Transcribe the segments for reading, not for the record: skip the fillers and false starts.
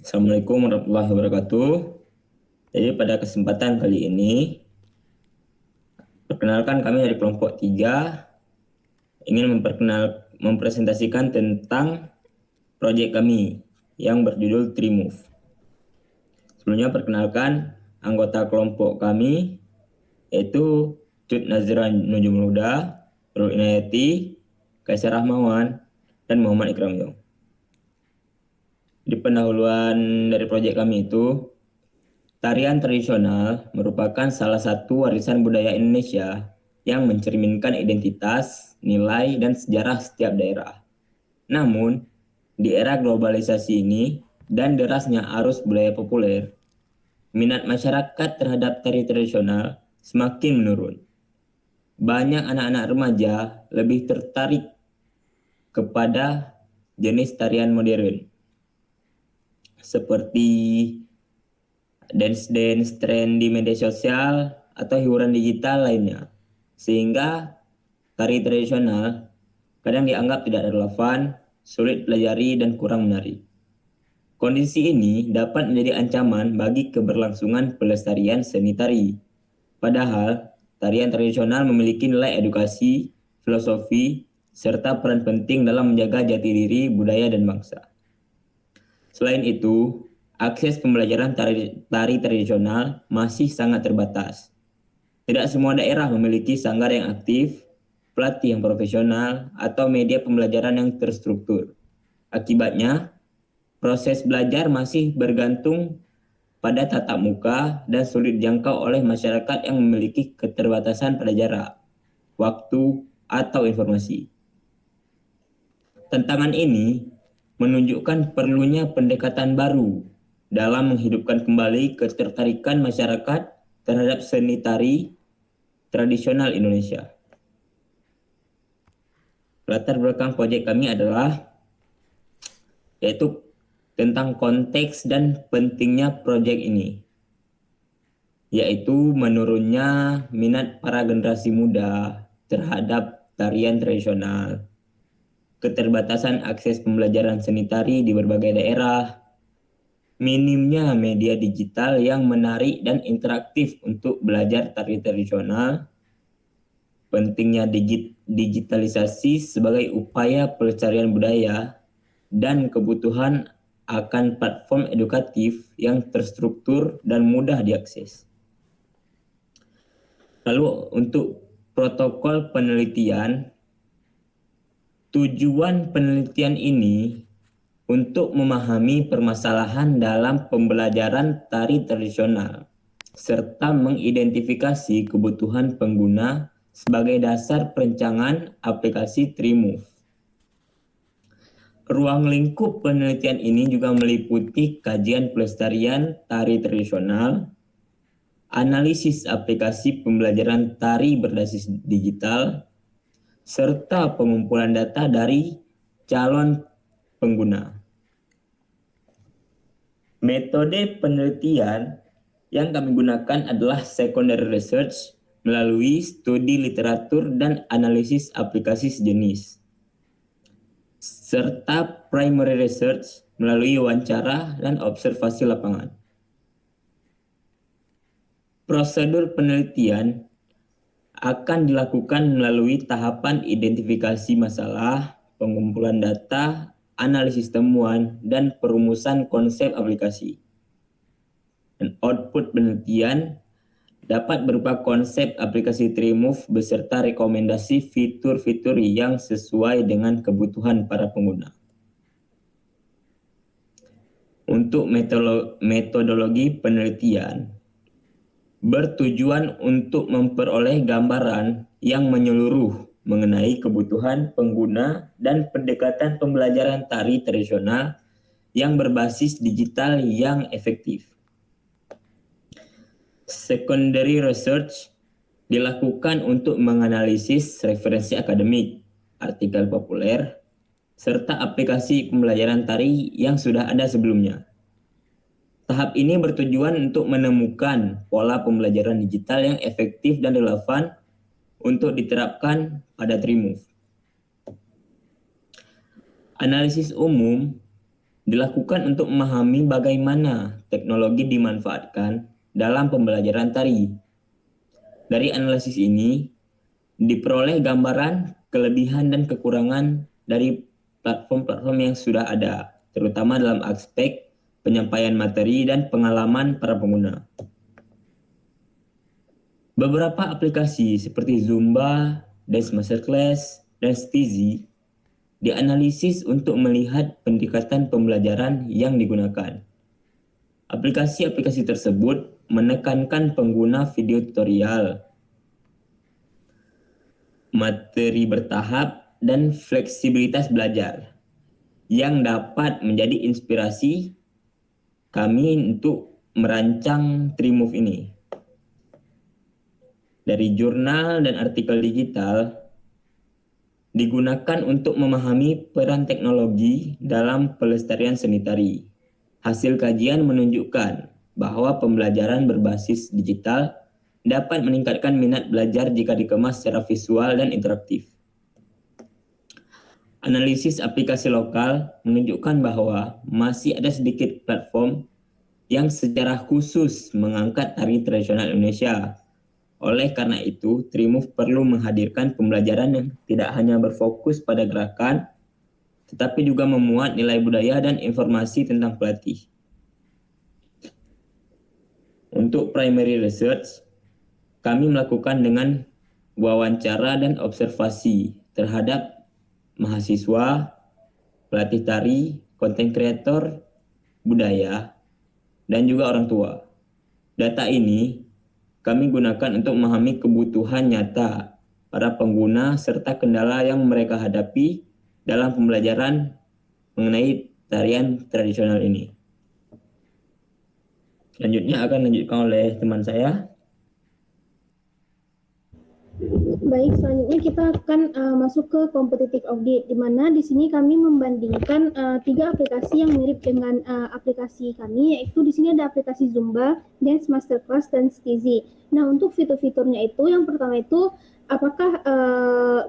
Assalamualaikum warahmatullahi wabarakatuh. Jadi pada kesempatan kali ini, perkenalkan kami dari kelompok 3 ingin mempresentasikan tentang proyek kami yang berjudul Trimove. Sebelumnya perkenalkan anggota kelompok kami yaitu Cut Nazira Nujumul Huda, Rul Inayati, Kaisar Rahmawan, dan Muhammad Ikramil. Di pendahuluan dari proyek kami itu, tarian tradisional merupakan salah satu warisan budaya Indonesia yang mencerminkan identitas, nilai, dan sejarah setiap daerah. Namun, di era globalisasi ini dan derasnya arus budaya populer, minat masyarakat terhadap tari tradisional semakin menurun. Banyak anak-anak remaja lebih tertarik kepada jenis tarian modern, seperti dance-dance tren di media sosial atau hiburan digital lainnya. Sehingga tari tradisional kadang dianggap tidak relevan, sulit pelajari, dan kurang menarik. Kondisi ini dapat menjadi ancaman bagi keberlangsungan pelestarian seni tari. Padahal, tarian tradisional memiliki nilai edukasi, filosofi, serta peran penting dalam menjaga jati diri, budaya, dan bangsa. Selain itu, akses pembelajaran tari tradisional masih sangat terbatas. Tidak semua daerah memiliki sanggar yang aktif, pelatih yang profesional, atau media pembelajaran yang terstruktur. Akibatnya, proses belajar masih bergantung pada tatap muka dan sulit dijangkau oleh masyarakat yang memiliki keterbatasan pada jarak, waktu, atau informasi. Tantangan ini menunjukkan perlunya pendekatan baru dalam menghidupkan kembali ketertarikan masyarakat terhadap seni tari tradisional Indonesia. Latar belakang proyek kami adalah yaitu tentang konteks dan pentingnya proyek ini, yaitu menurunnya minat para generasi muda terhadap tarian tradisional, keterbatasan akses pembelajaran seni tari di berbagai daerah, minimnya media digital yang menarik dan interaktif untuk belajar tari tradisional, pentingnya digitalisasi sebagai upaya pelestarian budaya, dan kebutuhan akan platform edukatif yang terstruktur dan mudah diakses. Lalu untuk protokol penelitian, tujuan penelitian ini untuk memahami permasalahan dalam pembelajaran tari tradisional, serta mengidentifikasi kebutuhan pengguna sebagai dasar perencanaan aplikasi Trimove. Ruang lingkup penelitian ini juga meliputi kajian pelestarian tari tradisional, analisis aplikasi pembelajaran tari berbasis digital, serta pengumpulan data dari calon pengguna. Metode penelitian yang kami gunakan adalah secondary research melalui studi literatur dan analisis aplikasi sejenis, serta primary research melalui wawancara dan observasi lapangan. Prosedur penelitian akan dilakukan melalui tahapan identifikasi masalah, pengumpulan data, analisis temuan, dan perumusan konsep aplikasi. Dan output penelitian dapat berupa konsep aplikasi Trimove beserta rekomendasi fitur-fitur yang sesuai dengan kebutuhan para pengguna. Untuk metodologi penelitian, bertujuan untuk memperoleh gambaran yang menyeluruh mengenai kebutuhan pengguna dan pendekatan pembelajaran tari tradisional yang berbasis digital yang efektif. Secondary research dilakukan untuk menganalisis referensi akademik, artikel populer, serta aplikasi pembelajaran tari yang sudah ada sebelumnya. Tahap ini bertujuan untuk menemukan pola pembelajaran digital yang efektif dan relevan untuk diterapkan pada Trimove. Analisis umum dilakukan untuk memahami bagaimana teknologi dimanfaatkan dalam pembelajaran tari. Dari analisis ini, diperoleh gambaran kelebihan dan kekurangan dari platform-platform yang sudah ada, terutama dalam aspek penyampaian materi dan pengalaman para pengguna. Beberapa aplikasi seperti Zumba, Dance Masterclass, dan Stizi dianalisis untuk melihat pendekatan pembelajaran yang digunakan. Aplikasi-aplikasi tersebut menekankan pengguna video tutorial, materi bertahap, dan fleksibilitas belajar yang dapat menjadi inspirasi kami untuk merancang Trimove ini. Dari jurnal dan artikel digital digunakan untuk memahami peran teknologi dalam pelestarian seni tari. Hasil kajian menunjukkan bahwa pembelajaran berbasis digital dapat meningkatkan minat belajar jika dikemas secara visual dan interaktif. Analisis aplikasi lokal menunjukkan bahwa masih ada sedikit platform yang secara khusus mengangkat tari tradisional Indonesia. Oleh karena itu, Trimove perlu menghadirkan pembelajaran yang tidak hanya berfokus pada gerakan, tetapi juga memuat nilai budaya dan informasi tentang pelatih. Untuk primary research, kami melakukan dengan wawancara dan observasi terhadap mahasiswa, pelatih tari, konten kreator, budaya, dan juga orang tua. Data ini kami gunakan untuk memahami kebutuhan nyata para pengguna serta kendala yang mereka hadapi dalam pembelajaran mengenai tarian tradisional ini. Selanjutnya akan dilanjutkan oleh teman saya. Baik, selanjutnya kita akan masuk ke competitive audit, di mana di sini kami membandingkan 3 aplikasi yang mirip dengan aplikasi kami, yaitu di sini ada aplikasi Zumba, Dance Masterclass, dan Stizi. Nah, untuk fitur-fiturnya itu, yang pertama itu apakah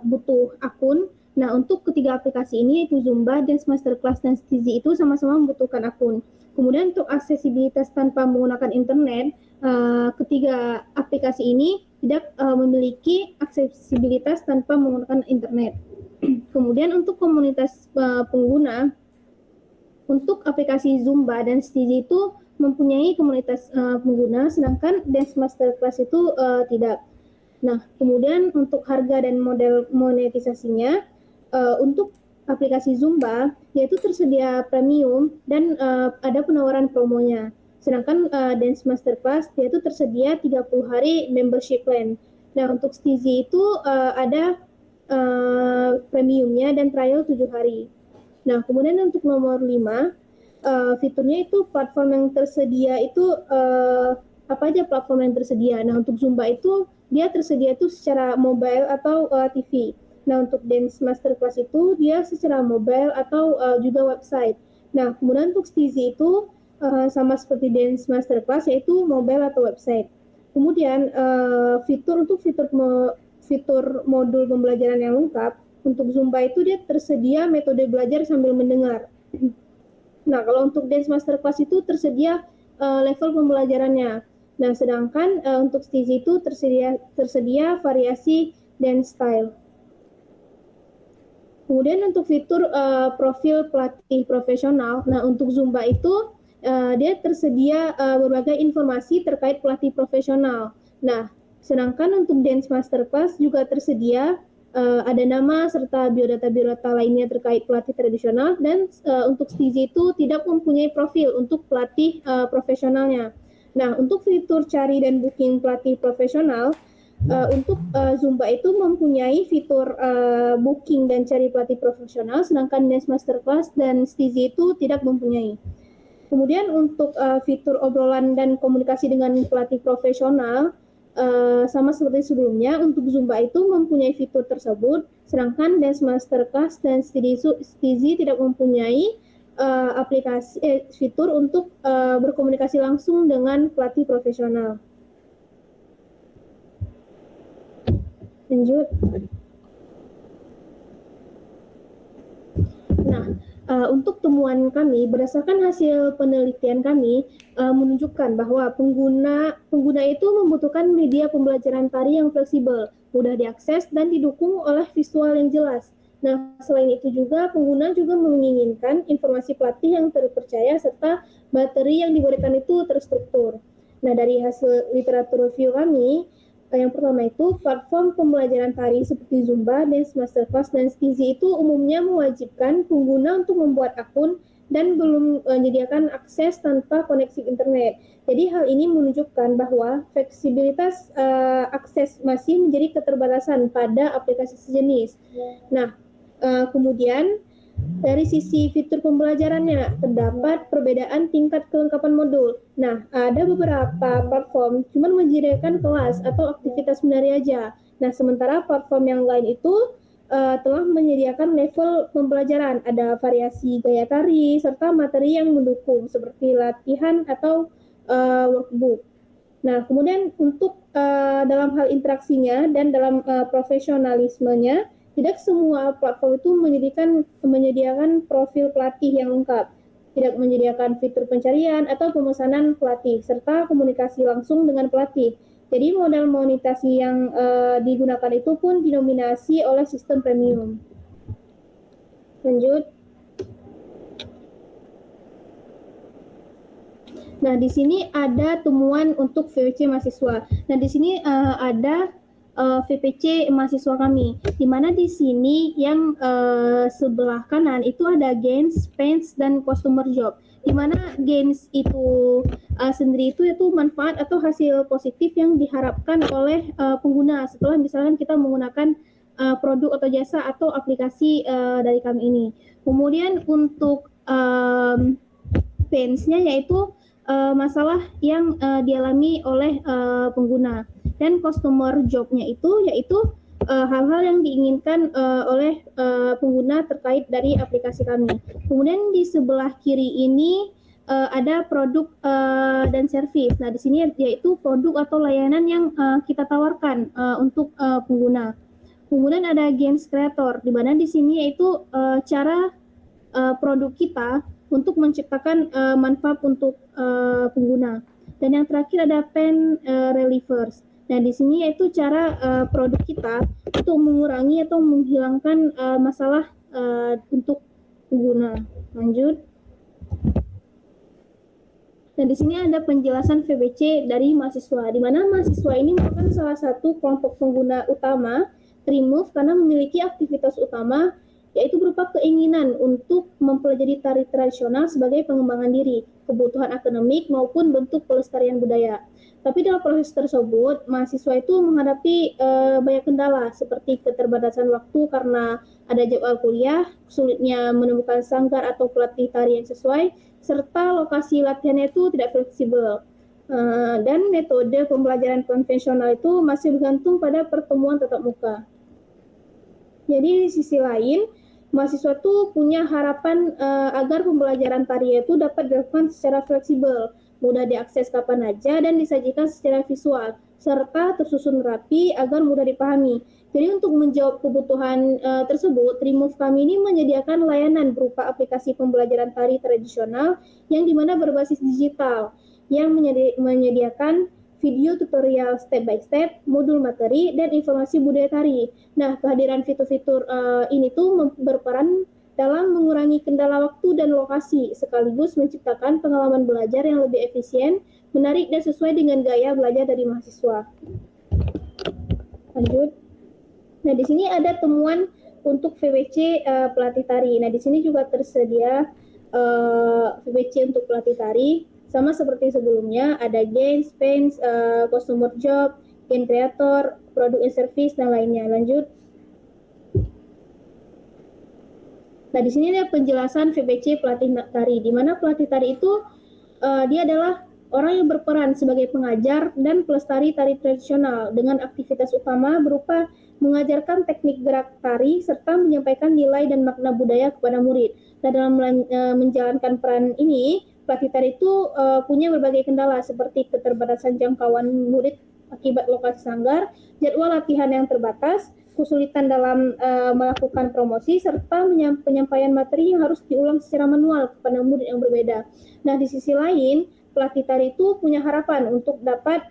butuh akun? Nah, untuk ketiga aplikasi ini, yaitu Zumba, Dance Masterclass, dan Stizi itu sama-sama membutuhkan akun. Kemudian untuk aksesibilitas tanpa menggunakan internet, ketiga aplikasi ini tidak memiliki aksesibilitas tanpa menggunakan internet. Kemudian untuk komunitas pengguna, untuk aplikasi Zumba dan Stizi itu mempunyai komunitas pengguna, sedangkan Dance Masterclass itu tidak. Nah, kemudian untuk harga dan model monetisasinya, untuk aplikasi Zumba yaitu tersedia premium dan ada penawaran promonya. Sedangkan Dance Masterclass yaitu tersedia 30 hari membership plan. Nah, untuk Stizi itu ada premiumnya dan trial 7 hari. Nah, kemudian untuk nomor 5, fiturnya itu platform yang tersedia itu apa aja platform yang tersedia. Nah, untuk Zumba itu dia tersedia itu secara mobile atau TV. Nah, untuk Dance Masterclass itu dia secara mobile atau juga website. Nah, kemudian untuk Stizi itu sama seperti Dance Masterclass yaitu mobile atau website. Kemudian fitur modul pembelajaran yang lengkap, untuk Zumba itu dia tersedia metode belajar sambil mendengar. Nah, kalau untuk Dance Masterclass itu tersedia level pembelajarannya. Nah, sedangkan untuk Stizi itu tersedia variasi dance style. Kemudian untuk fitur profil pelatih profesional, nah untuk Zumba itu dia tersedia berbagai informasi terkait pelatih profesional. Nah, sedangkan untuk Dance Masterclass juga tersedia ada nama serta biodata-biodata lainnya terkait pelatih tradisional, dan untuk Stizi itu tidak mempunyai profil untuk pelatih profesionalnya. Nah, untuk fitur cari dan booking pelatih profesional, untuk Zumba itu mempunyai fitur booking dan cari pelatih profesional, sedangkan Dance Masterclass dan Stizi itu tidak mempunyai. Kemudian untuk fitur obrolan dan komunikasi dengan pelatih profesional, sama seperti sebelumnya, untuk Zumba itu mempunyai fitur tersebut, sedangkan Dance Masterclass dan Stizi tidak mempunyai fitur untuk berkomunikasi langsung dengan pelatih profesional. Lanjut. Nah, Untuk temuan kami, berdasarkan hasil penelitian kami, menunjukkan bahwa pengguna itu membutuhkan media pembelajaran tari yang fleksibel, mudah diakses dan didukung oleh visual yang jelas. Nah, selain itu juga pengguna juga menginginkan informasi pelatih yang terpercaya serta materi yang diberikan itu terstruktur. Nah, dari hasil literatur review kami, yang pertama itu platform pembelajaran tari seperti Zumba, Dance Masterclass, dan Skizi itu umumnya mewajibkan pengguna untuk membuat akun dan belum menyediakan akses tanpa koneksi internet. Jadi hal ini menunjukkan bahwa fleksibilitas akses masih menjadi keterbatasan pada aplikasi sejenis. Nah, kemudian dari sisi fitur pembelajarannya, terdapat perbedaan tingkat kelengkapan modul. Nah, ada beberapa platform cuma menyediakan kelas atau aktivitas menari aja. Nah, sementara platform yang lain itu telah menyediakan level pembelajaran, ada variasi gaya tari, serta materi yang mendukung, seperti latihan atau workbook. Nah, kemudian untuk dalam hal interaksinya dan dalam profesionalismenya, tidak semua platform itu menyediakan profil pelatih yang lengkap, tidak menyediakan fitur pencarian atau pemesanan pelatih, serta komunikasi langsung dengan pelatih. Jadi modal monetasi yang digunakan itu pun didominasi oleh sistem premium. Lanjut. Nah, di sini ada temuan untuk VPC mahasiswa. Nah, di sini ada VPC mahasiswa kami, di mana di sini yang sebelah kanan itu ada gains, pains, dan customer job. Di mana gains itu sendiri itu manfaat atau hasil positif yang diharapkan oleh pengguna setelah misalkan kita menggunakan produk atau jasa atau aplikasi dari kami ini. Kemudian untuk pains-nya yaitu masalah yang dialami oleh pengguna, dan customer job-nya itu yaitu hal-hal yang diinginkan oleh pengguna terkait dari aplikasi kami. Kemudian di sebelah kiri ini ada produk dan servis. Nah, di sini yaitu produk atau layanan yang kita tawarkan untuk pengguna. Kemudian ada gains creator, di mana di sini yaitu cara produk kita untuk menciptakan manfaat untuk pengguna. Dan yang terakhir ada pain relievers. Nah, di sini yaitu cara produk kita untuk mengurangi atau menghilangkan masalah untuk pengguna. Lanjut. Nah, di sini ada penjelasan VBC dari mahasiswa, di mana mahasiswa ini merupakan salah satu kelompok pengguna utama Trimove karena memiliki aktivitas utama yaitu berupa keinginan untuk mempelajari tari tradisional sebagai pengembangan diri, kebutuhan akademik maupun bentuk pelestarian budaya. Tapi dalam proses tersebut, mahasiswa itu menghadapi banyak kendala seperti keterbatasan waktu karena ada jadwal kuliah, sulitnya menemukan sanggar atau pelatih tari yang sesuai, serta lokasi latihannya itu tidak fleksibel. Dan metode pembelajaran konvensional itu masih bergantung pada pertemuan tatap muka. Jadi di sisi lain, mahasiswa tuh punya harapan agar pembelajaran tari itu dapat dilakukan secara fleksibel, mudah diakses kapan aja dan disajikan secara visual, serta tersusun rapi agar mudah dipahami. Jadi untuk menjawab kebutuhan tersebut, Trimove kami ini menyediakan layanan berupa aplikasi pembelajaran tari tradisional yang dimana berbasis digital, yang menyediakan video tutorial step by step, modul materi, dan informasi budaya tari. Nah, kehadiran fitur-fitur ini tuh berperan dalam mengurangi kendala waktu dan lokasi, sekaligus menciptakan pengalaman belajar yang lebih efisien, menarik, dan sesuai dengan gaya belajar dari mahasiswa. Lanjut. Nah, di sini ada temuan untuk VWC pelatih tari. Nah, di sini juga tersedia VWC untuk pelatih tari. Sama seperti sebelumnya, ada gains, pains, customer job, gain creator, produk and service, dan lainnya. Lanjut. Nah, di sini ada penjelasan VBC pelatih tari, di mana pelatih tari itu dia adalah orang yang berperan sebagai pengajar dan pelestari tari tradisional dengan aktivitas utama berupa mengajarkan teknik gerak tari serta menyampaikan nilai dan makna budaya kepada murid. Nah, dalam menjalankan peran ini, pelatih tari itu punya berbagai kendala seperti keterbatasan jangkauan murid akibat lokasi sanggar, jadwal latihan yang terbatas, kesulitan dalam melakukan promosi serta penyampaian materi yang harus diulang secara manual kepada murid yang berbeda. Nah, di sisi lain, pelatih tari itu punya harapan untuk dapat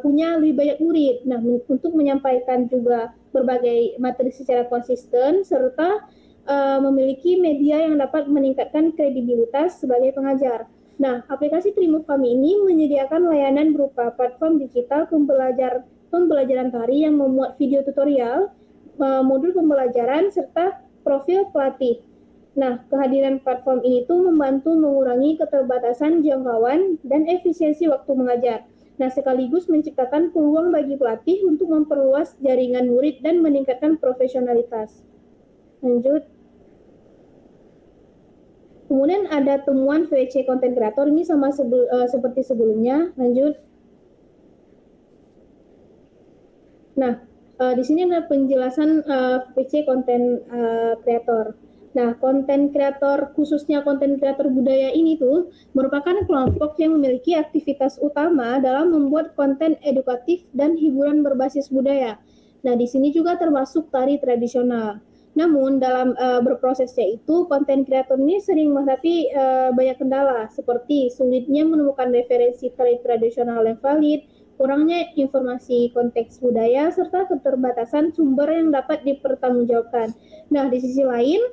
punya lebih banyak murid. Nah, untuk menyampaikan juga berbagai materi secara konsisten serta memiliki media yang dapat meningkatkan kredibilitas sebagai pengajar. Nah, aplikasi Trimove kami ini menyediakan layanan berupa platform digital pembelajaran tari yang memuat video tutorial, modul pembelajaran, serta profil pelatih. Nah, kehadiran platform ini tuh membantu mengurangi keterbatasan jangkauan dan efisiensi waktu mengajar. Nah, sekaligus menciptakan peluang bagi pelatih untuk memperluas jaringan murid dan meningkatkan profesionalitas. Lanjut. Kemudian ada temuan VC content creator ini sama seperti sebelumnya. Lanjut. Nah, di sini ada penjelasan VC content creator. Nah, konten kreator, khususnya konten kreator budaya ini tuh merupakan kelompok yang memiliki aktivitas utama dalam membuat konten edukatif dan hiburan berbasis budaya. Nah, di sini juga termasuk tari tradisional. Namun dalam berprosesnya itu, konten kreator ini sering menghadapi banyak kendala, seperti sulitnya menemukan referensi tari tradisional yang valid, kurangnya informasi konteks budaya, serta keterbatasan sumber yang dapat dipertanggungjawabkan. Nah, di sisi lain,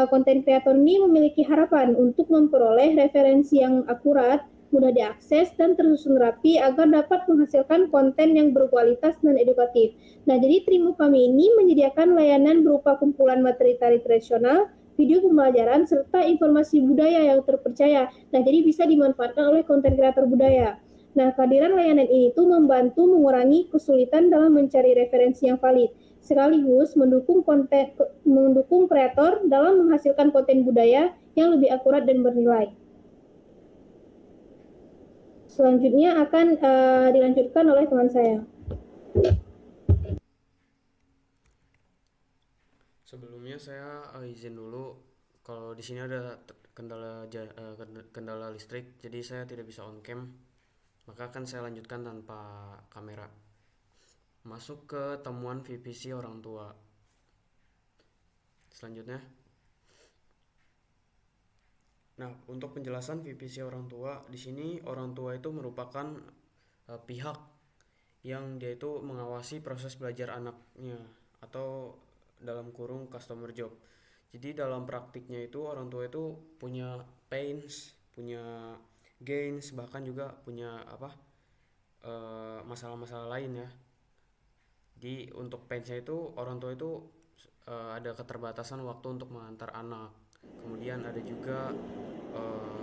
konten kreator ini memiliki harapan untuk memperoleh referensi yang akurat, mudah diakses, dan tersusun rapi agar dapat menghasilkan konten yang berkualitas dan edukatif. Nah, jadi Trimove kami ini menyediakan layanan berupa kumpulan materi tari tradisional, video pembelajaran, serta informasi budaya yang terpercaya. Nah, jadi bisa dimanfaatkan oleh konten kreator budaya. Nah, kehadiran layanan ini tuh membantu mengurangi kesulitan dalam mencari referensi yang valid, sekaligus mendukung kreator dalam menghasilkan konten budaya yang lebih akurat dan bernilai. Selanjutnya akan dilanjutkan oleh teman saya. Sebelumnya saya izin dulu, kalau di sini ada kendala listrik, jadi saya tidak bisa on cam. Maka akan saya lanjutkan tanpa kamera. Masuk ke temuan VPC orang tua. Selanjutnya. Nah, untuk penjelasan VPC orang tua, di sini orang tua itu merupakan pihak yang dia itu mengawasi proses belajar anaknya atau dalam kurung customer job. Jadi dalam praktiknya itu orang tua itu punya pains, punya gains, bahkan juga punya masalah-masalah lain ya. Jadi untuk painsnya itu orang tua itu ada keterbatasan waktu untuk mengantar anak. Kemudian ada juga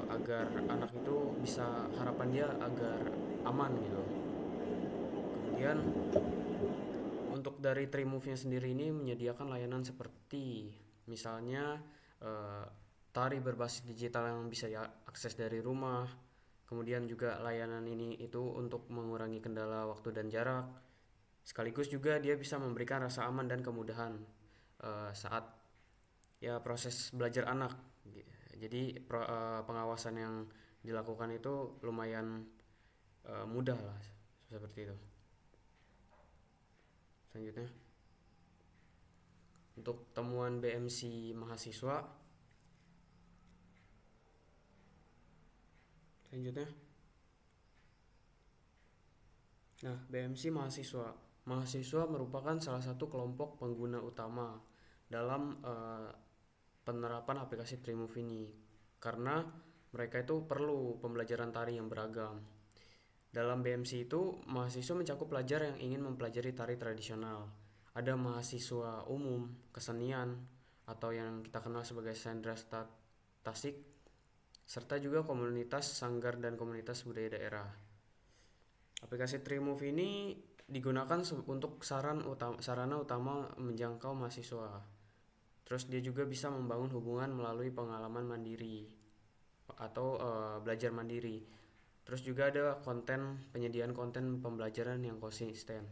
agar anak itu bisa, harapan dia agar aman gitu. Kemudian untuk dari Trimove-nya sendiri ini menyediakan layanan seperti misalnya tari berbasis digital yang bisa diakses dari rumah. Kemudian juga layanan ini itu untuk mengurangi kendala waktu dan jarak. Sekaligus juga dia bisa memberikan rasa aman dan kemudahan saat ya proses belajar anak. Jadi pengawasan yang dilakukan itu lumayan mudah lah, seperti itu. Selanjutnya, untuk temuan BMC mahasiswa. Selanjutnya, nah BMC mahasiswa merupakan salah satu kelompok pengguna utama dalam penerapan aplikasi Trimove ini, karena mereka itu perlu pembelajaran tari yang beragam. Dalam BMC itu, mahasiswa mencakup pelajar yang ingin mempelajari tari tradisional. Ada mahasiswa umum, kesenian, atau yang kita kenal sebagai sendra tasik, serta juga komunitas sanggar dan komunitas budaya daerah. Aplikasi Trimove ini digunakan untuk sarana utama menjangkau mahasiswa. Terus dia juga bisa membangun hubungan melalui pengalaman mandiri atau belajar mandiri. Terus juga ada penyediaan konten pembelajaran yang konsisten.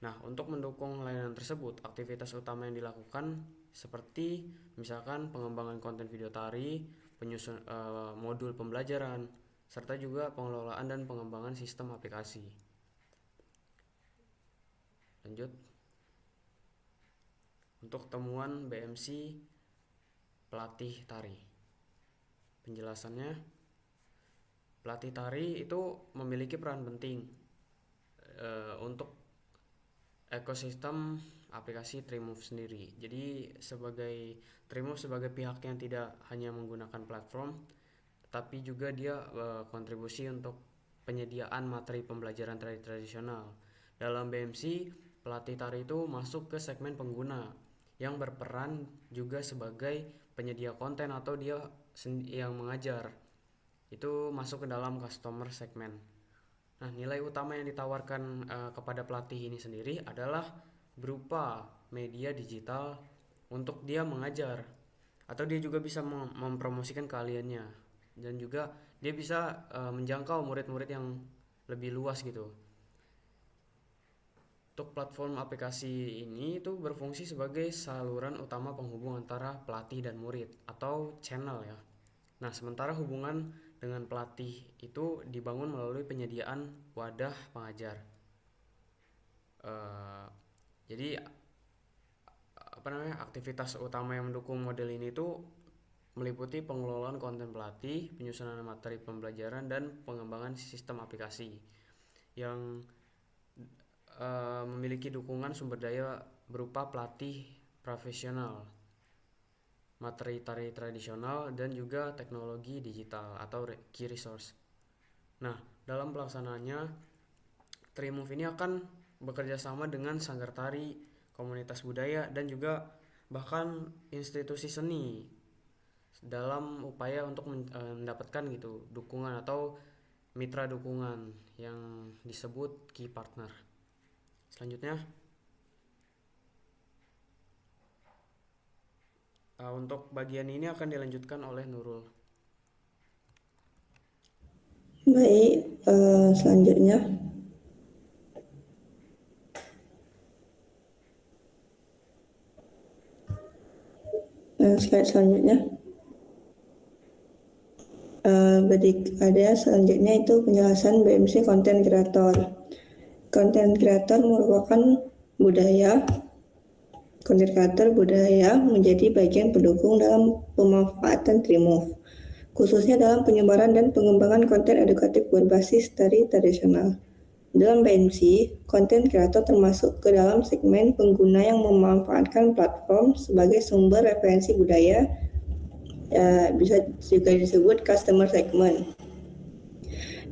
Nah, untuk mendukung layanan tersebut, aktivitas utama yang dilakukan seperti misalkan pengembangan konten video tari, penyusun modul pembelajaran, serta juga pengelolaan dan pengembangan sistem aplikasi. Lanjut. Untuk temuan BMC pelatih tari. Penjelasannya, pelatih tari itu memiliki peran penting untuk ekosistem aplikasi Trimove sendiri. Jadi Trimove sebagai pihak yang tidak hanya menggunakan platform, tetapi juga dia kontribusi untuk penyediaan materi pembelajaran tari tradisional. Dalam BMC, pelatih tari itu masuk ke segmen pengguna yang berperan juga sebagai penyedia konten atau dia yang mengajar. Itu masuk ke dalam customer segment. Nah, nilai utama yang ditawarkan kepada pelatih ini sendiri adalah berupa media digital untuk dia mengajar, atau dia juga bisa mempromosikan keahliannya, dan juga dia bisa menjangkau murid-murid yang lebih luas gitu. Untuk platform aplikasi ini itu berfungsi sebagai saluran utama penghubung antara pelatih dan murid atau channel ya. Nah, sementara hubungan dengan pelatih itu dibangun melalui penyediaan wadah pengajar. Jadi aktivitas utama yang mendukung model ini itu meliputi pengelolaan konten pelatih, penyusunan materi pembelajaran, dan pengembangan sistem aplikasi yang memiliki dukungan sumber daya berupa pelatih profesional, materi tari tradisional, dan juga teknologi digital atau key resource. Nah, dalam pelaksanaannya, Trimove ini akan bekerja sama dengan sanggar tari, komunitas budaya, dan juga bahkan institusi seni dalam upaya untuk mendapatkan gitu dukungan atau mitra dukungan yang disebut key partner. Selanjutnya, untuk bagian ini akan dilanjutkan oleh Nurul. Baik, selanjutnya. Slide selanjutnya. Ada selanjutnya itu penjelasan BMC Content Creator. Content Creator merupakan Content Creator budaya menjadi bagian pendukung dalam pemanfaatan Trimove, khususnya dalam penyebaran dan pengembangan konten edukatif berbasis tari tradisional. Dalam BMC, Content Creator termasuk ke dalam segmen pengguna yang memanfaatkan platform sebagai sumber referensi budaya, bisa juga disebut customer segment.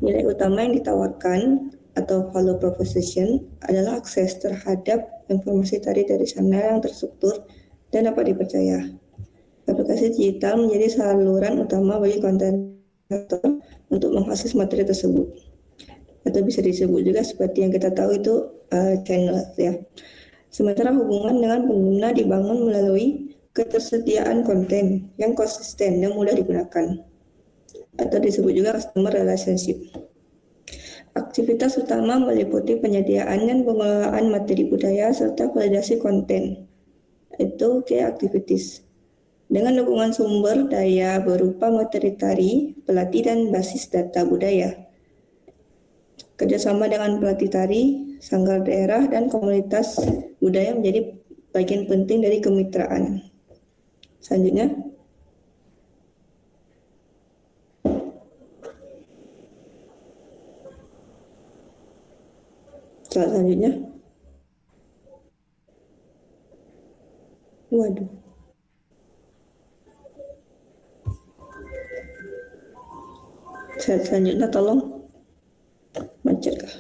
Nilai utama yang ditawarkan atau value proposition adalah akses terhadap informasi tari tradisional yang terstruktur dan dapat dipercaya. Aplikasi digital menjadi saluran utama bagi konten kreator untuk mengakses materi tersebut, atau bisa disebut juga seperti yang kita tahu itu channel ya. Sementara hubungan dengan pengguna dibangun melalui ketersediaan konten yang konsisten dan mudah digunakan, atau disebut juga customer relationship. Aktivitas utama meliputi penyediaan dan pengelolaan materi budaya serta validasi konten, itu key activities, dengan dukungan sumber daya berupa materi tari, pelatih, dan basis data budaya. Kerjasama dengan pelatih tari, sanggar daerah, dan komunitas budaya menjadi bagian penting dari kemitraan. Selanjutnya. Selanjutnya. Waduh. Selanjutnya tolong. Macet kah?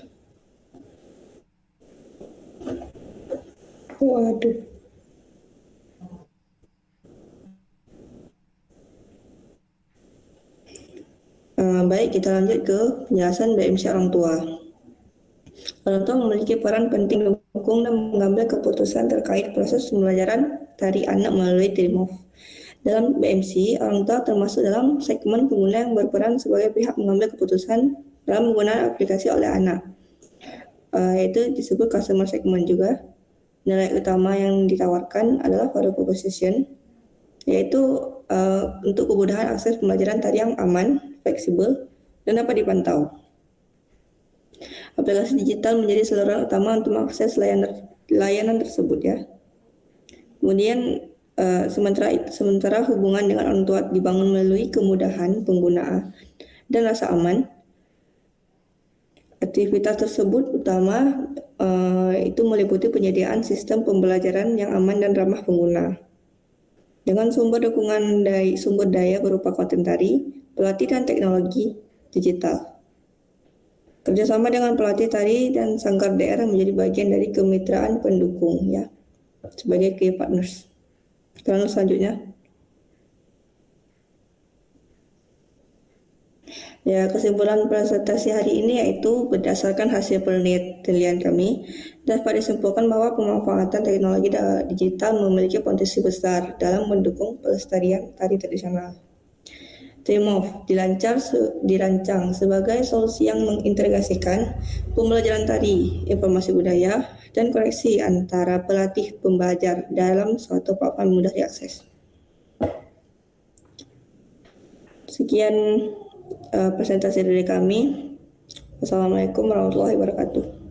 Waduh. Baik, kita lanjut ke penjelasan BMC orang tua. Orang tua memiliki peran penting mendukung dan mengambil keputusan terkait proses pembelajaran tari anak melalui Trimove. Dalam BMC, orang tua termasuk dalam segmen pengguna yang berperan sebagai pihak mengambil keputusan dalam menggunakan aplikasi oleh anak, yaitu disebut customer segment juga. Nilai utama yang ditawarkan adalah value proposition, yaitu untuk kemudahan akses pembelajaran tari yang aman, fleksibel, dan dapat dipantau. Aplikasi digital menjadi saluran utama untuk mengakses layanan tersebut ya. Kemudian sementara hubungan dengan orang tua dibangun melalui kemudahan penggunaan dan rasa aman. Aktivitas tersebut utama itu meliputi penyediaan sistem pembelajaran yang aman dan ramah pengguna. Dengan sumber daya berupa konten tari, pelatih dan teknologi digital. Kerjasama dengan pelatih tari dan sanggar daerah menjadi bagian dari kemitraan pendukung ya, sebagai key partners. Lalu selanjutnya. Ya, kesimpulan presentasi hari ini yaitu berdasarkan hasil penelitian kami dapat disimpulkan bahwa pemanfaatan teknologi digital memiliki potensi besar dalam mendukung pelestarian tari tradisional. TRIMOV dirancang sebagai solusi yang mengintegrasikan pembelajaran tari, informasi budaya, dan koneksi antara pelatih pembelajar dalam suatu platform mudah diakses. Sekian presentasi dari kami. Wassalamualaikum warahmatullahi wabarakatuh.